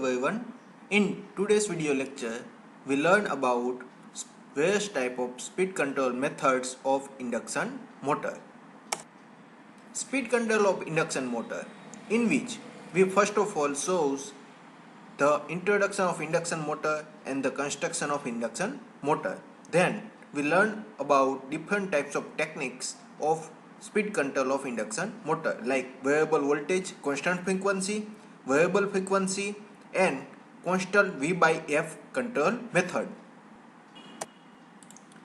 everyone. In today's video lecture, we learn about various type of speed control methods of induction motor. Speed control of induction motor, in which we first of all shows the introduction of induction motor and the construction of induction motor. Then we learn about different types of techniques of speed control of induction motor like variable voltage, constant frequency, variable frequency and constant V by F control method.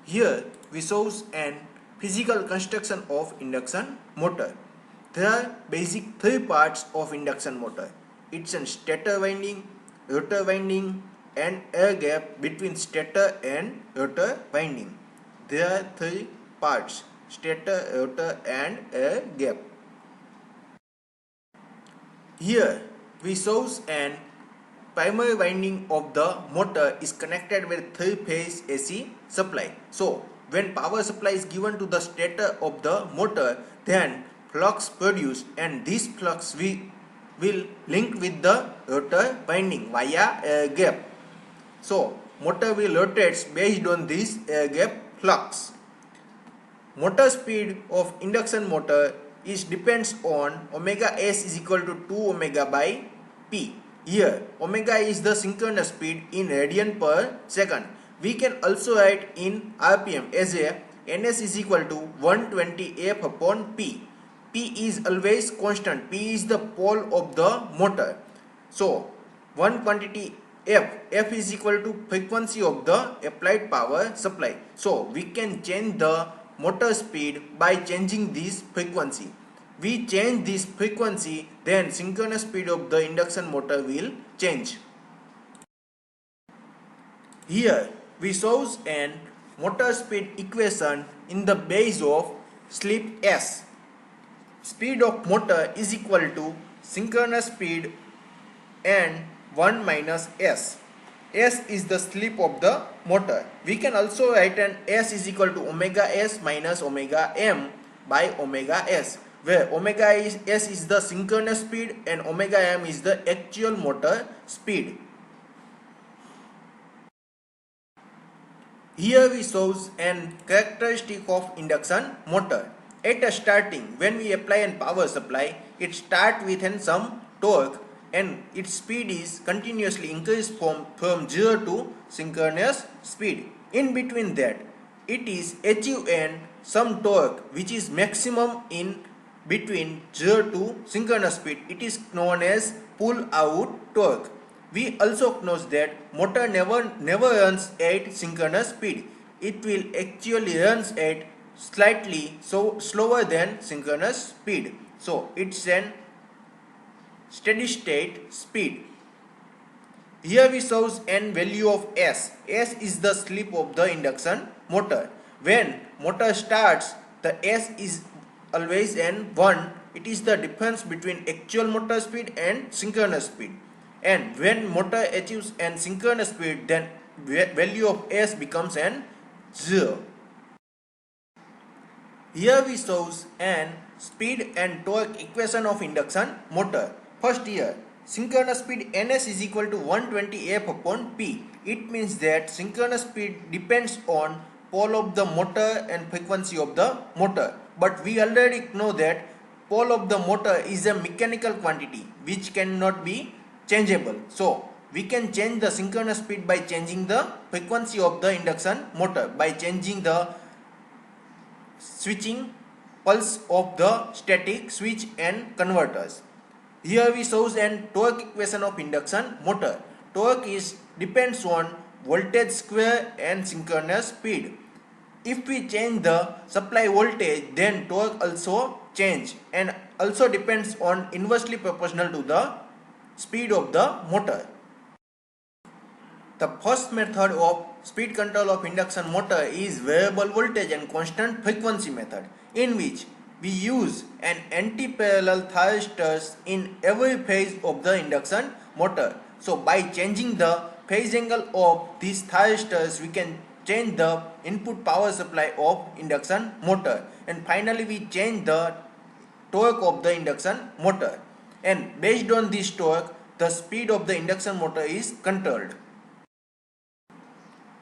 Here we shows an physical construction of induction motor. There are basic three parts of induction motor. It's a stator winding, rotor winding and air gap between stator and rotor winding. There are three parts: stator, rotor and air gap. Here we shows an primary winding of the motor is connected with three-phase AC supply. So when power supply is given to the stator of the motor, then flux produced, and this flux will link with the rotor winding via air gap. So motor will rotate based on this air gap flux. Motor speed of induction motor is depends on omega s is equal to 2 omega by p. Here omega is the synchronous speed in radian per second. We can also write in rpm as a ns is equal to 120 f upon p. P is always constant. P is the pole of the motor. So one quantity f is equal to frequency of the applied power supply. So we can change the motor speed by changing this frequency. We change this frequency, then synchronous speed of the induction motor will change. Here we shows an motor speed equation in the base of slip S. Speed of motor is equal to synchronous speed and 1 minus S. S is the slip of the motor. We can also write an S is equal to omega S minus omega M by omega S, where omega S is the synchronous speed and omega M is the actual motor speed. Here we shows an characteristic of induction motor. At a starting, when we apply a power supply, it starts with some torque and its speed is continuously increased from 0 to synchronous speed. In between that, it is achieve and some torque which is maximum in between 0 to synchronous speed. It is known as pull out torque. We also know that motor never runs at synchronous speed. It will actually runs at slightly slower than synchronous speed. So it's an steady state speed. Here we shows an value of S. S is the slip of the induction motor. When motor starts, the S is always n 1. It is the difference between actual motor speed and synchronous speed. And when motor achieves an synchronous speed, then value of S becomes an 0. Here we shows an speed and torque equation of induction motor. First here, synchronous speed ns is equal to 120 f upon p. It means that synchronous speed depends on pole of the motor and frequency of the motor. But we already know that pole of the motor is a mechanical quantity which cannot be changeable. So we can change the synchronous speed by changing the frequency of the induction motor, by changing the switching pulse of the static switch and converters. Here we shows an torque equation of induction motor. Torque is depends on voltage square and synchronous speed. If we change the supply voltage, then torque also change and also depends on inversely proportional to the speed of the motor. The first method of speed control of induction motor is variable voltage and constant frequency method, in which we use an anti-parallel thyristors in every phase of the induction motor. So by changing the phase angle of these thyristors, we can change the input power supply of induction motor, and finally we change the torque of the induction motor, and based on this torque the speed of the induction motor is controlled.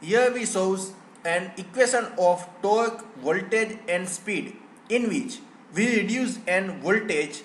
Here we shows an equation of torque, voltage and speed in which we reduce an voltage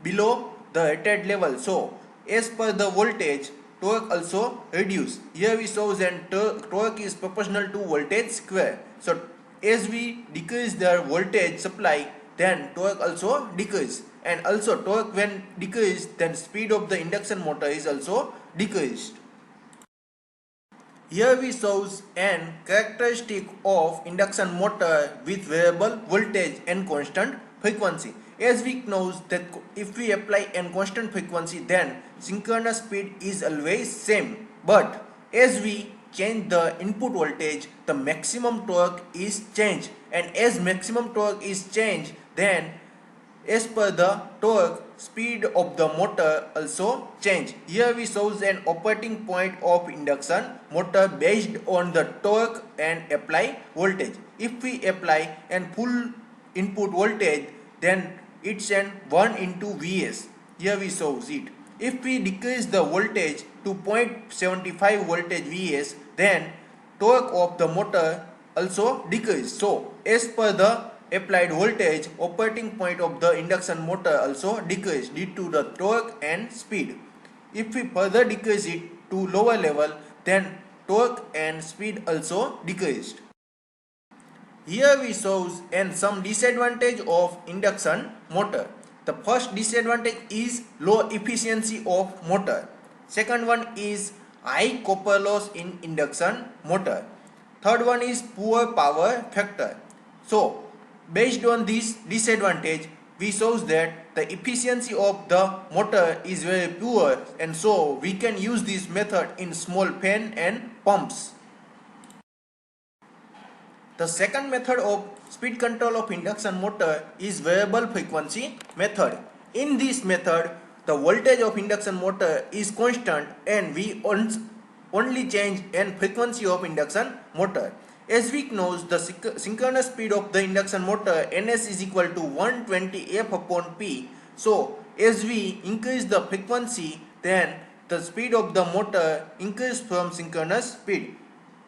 below the rated level. So as per the voltage, torque also reduce. Here we shows an torque is proportional to voltage square. So as we decrease the voltage supply, then torque also decrease, and also torque when decreased, then speed of the induction motor is also decreased. Here we shows an characteristic of induction motor with variable voltage and constant frequency. As we know that if we apply a constant frequency, then synchronous speed is always same. But as we change the input voltage, the maximum torque is changed, and as maximum torque is changed, then as per the torque, speed of the motor also change. Here we shows an operating point of induction motor based on the torque and apply voltage. If we apply an full input voltage, then it's an 1 into Vs. Here we shows it. If we decrease the voltage to 0.75 voltage Vs, then torque of the motor also decrease. So as per the applied voltage, operating point of the induction motor also decrease due to the torque and speed. If we further decrease it to lower level, then torque and speed also decreased. Here we shows and some disadvantage of induction motor. The first disadvantage is low efficiency of motor. Second one is high copper loss in induction motor. Third one is poor power factor. So based on this disadvantage, we shows that the efficiency of the motor is very poor, and so we can use this method in small fan and pumps. The second method of speed control of induction motor is variable frequency method. In this method, the voltage of induction motor is constant and we only change an frequency of induction motor. As we know, the synchronous speed of the induction motor Ns is equal to 120 F upon P. So as we increase the frequency, then the speed of the motor increase from synchronous speed.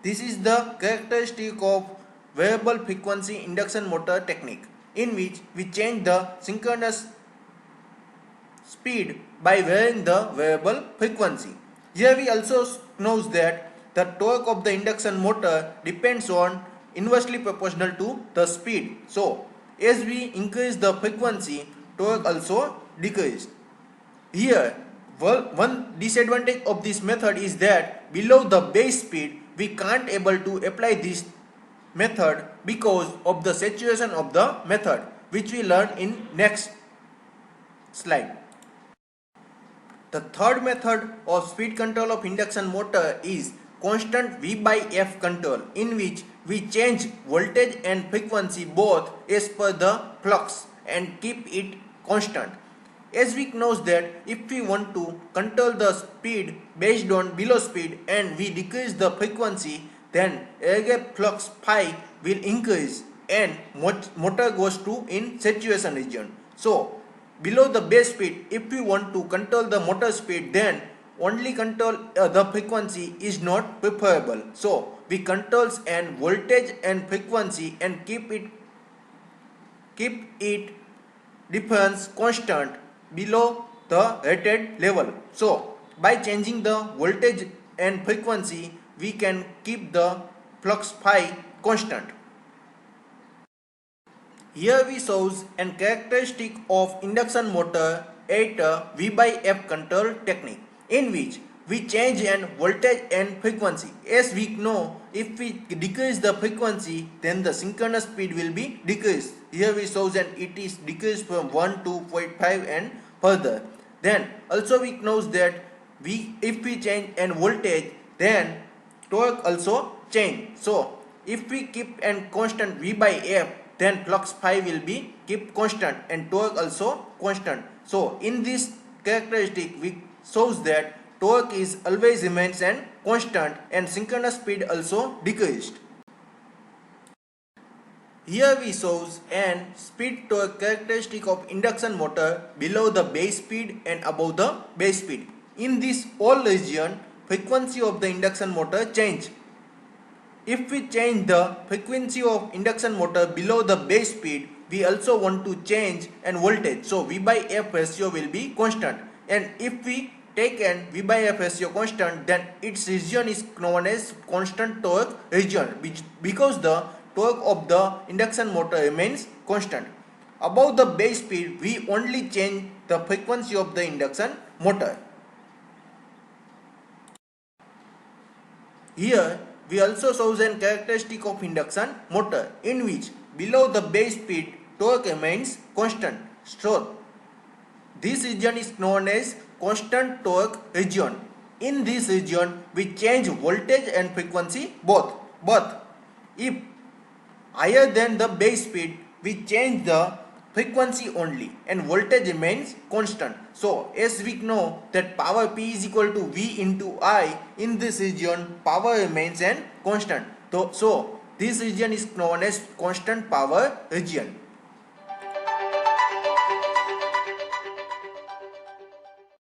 This is the characteristic of variable frequency induction motor technique, in which we change the synchronous speed by varying the variable frequency. Here we also know that the torque of the induction motor depends on inversely proportional to the speed. So as we increase the frequency, torque also decreases. Here one disadvantage of this method is that below the base speed we can't able to apply this method because of the saturation of the method, which we learn in next slide. The third method of speed control of induction motor is constant V by F control, in which we change voltage and frequency both as per the flux and keep it constant. As we know that if we want to control the speed based on below speed and we decrease the frequency, then air gap flux phi will increase and motor goes to in saturation region. So below the base speed, if we want to control the motor speed, then only control the frequency is not preferable. So we controls an voltage and frequency and keep it difference constant below the rated level. So by changing the voltage and frequency, we can keep the flux phi constant. Here we shows an characteristic of induction motor at a V by F control technique, in which we change an voltage and frequency. As we know, if we decrease the frequency, then the synchronous speed will be decreased. Here we shows and it is decreased from 1 to 0.5 and further. Then also we know that if we change an voltage, then torque also change. So if we keep an constant V by F, then flux phi will be keep constant and torque also constant. So in this characteristic we shows that torque is always remains and constant and synchronous speed also decreased. Here we shows an speed torque characteristic of induction motor below the base speed and above the base speed. In this all region, frequency of the induction motor change. If we change the frequency of induction motor below the base speed, we also want to change an voltage. So V by F ratio will be constant. And if we take an V by F ratio constant, then its region is known as constant torque region, because the torque of the induction motor remains constant. Above the base speed, we only change the frequency of the induction motor. Here we also shows an characteristic of induction motor in which below the base speed torque remains constant. So this region is known as constant torque region. In this region we change voltage and frequency both. But if higher than the base speed, we change the frequency only and voltage remains constant. So as we know that power P is equal to V into I, in this region power remains an constant. So this region is known as constant power region.